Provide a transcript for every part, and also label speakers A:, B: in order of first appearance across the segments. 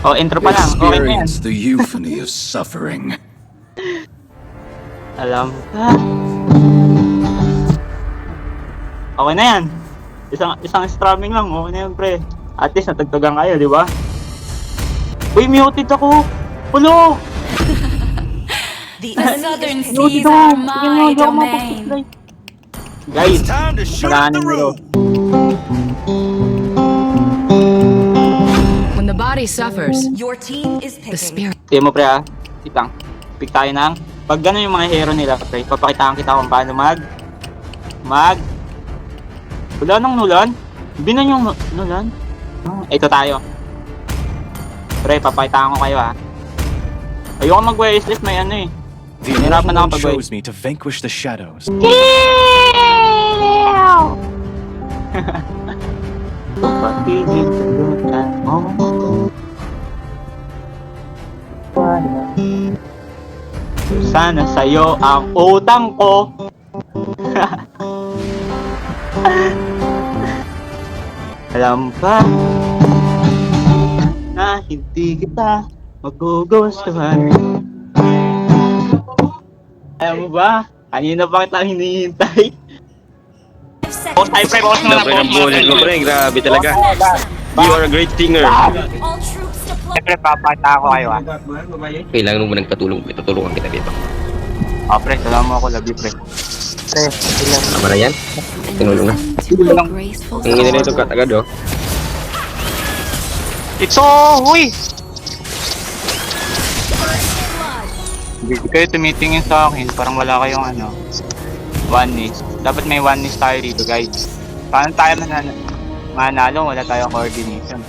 A: Oh, intro pa lang. Okay na yan.
B: Experience the euphony of suffering.
A: Alam ka. Okay na yan. Isang strumming lang. Okay na yan, pre. At least natagtagan kayo, di ba? Uy, muted ako. Pulo!
C: The southern seas are my domain.
A: Guys,
D: Time to shoot up the room.
E: When the body suffers,
C: Your team is
E: the
C: picking.
E: spirit
A: tingnan mo, pre, ha? Wait lang. Pick tayo ng... Pag gano'n yung mga hero nila, pre, papakitaan kita kung paano wala nang Nulan? Binan yung Nulan? Ito tayo. Pre, papakitaan ko kayo, ha? Ayoko mag-wishlist, may ano eh.
D: The
A: Nahirapan ako
D: Immortal One
A: pag-wait.
D: chose me to vanquish the shadows.
A: Papigilan mo. Sana sa'yo ang utang ko. Alam ba na hindi kita magugustuhan? Alam mo ba? Kanina pa kita hinihintay. Boss, ay pre, boss mo na,
F: Pre
A: boss
F: ng
A: mo
F: bullet mo,
A: na.
F: pre. Grabe talaga. You are a great singer.
C: All troops deployed.
A: Pre, papakita ko kayo, ha.
F: Kailangan mo ng patulong. Tutulungan kita dito.
A: Oh, pre, salamat mo ako, love you, pre. Pre, ilan?
F: Tama na yan? Tinulong na.
A: Ilan?
C: Graceful.
F: Ang ina nito kat agad, oh.
A: Ito, huy! Hindi kayo tumitingin sa akin, parang wala kayong ano, one-niece. Dapat may one-niece tayo dito, guys. Paano tayo manalo? Wala tayong coordination.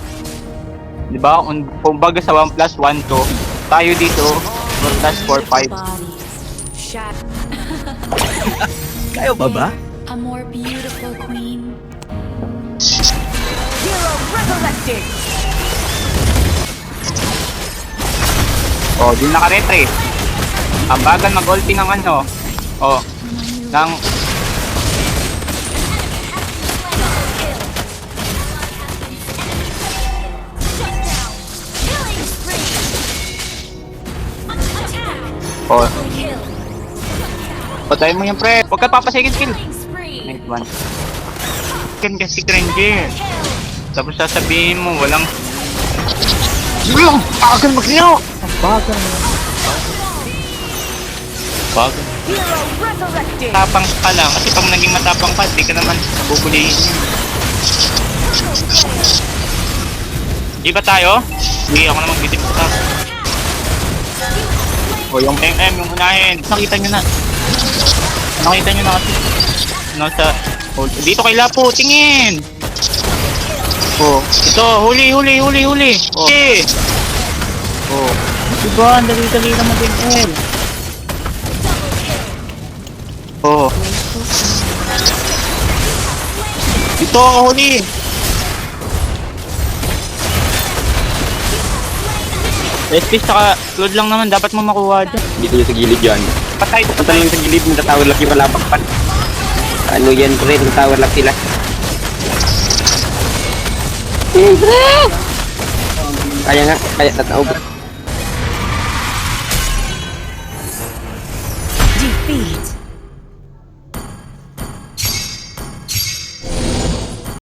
A: Di ba? Kung baga sa 1 plus 1, 2, tayo dito, 4 plus 4, 5.
C: Bodies. Shat.
D: Kayo ba ba?
C: A more beautiful queen. Hero resurrected.
A: Oh, di naka-retre. Ang bagal mag-ulti ng ano. Oh, ng... Oh, patay mo yung pre. Huwag ka papasagin skill. Night one. Skill kasi Granger. Tapos sasabihin mo, walang... Walang! Bagal mag-hero! Bagal. Bagal.
C: Hero resurrected.
A: Tapang ka lang. Kasi pag naging matapang ka, di ka naman bubulihin yun. Di ba tayo? Hindi ako na mag-bitip sa top. O yung MM, yung unahin. Nakita nyo na. Nakita nyo na kasi. Nasa... Dito kay Lapo, tingin! Oh, ito, huli! Oh, okay! Oh, diba? Ang dali-dali naman din, El. Oh. Ito, huli! SP saka load lang naman, dapat mo makuha dyan.
F: Dito yung sa gilid yan.
A: Patay,
F: Patay lang sa gilid. Natawar lang yung palapakpan. Ano yan, pre? Natawar lang sila. Kaya nga. Kaya nataog.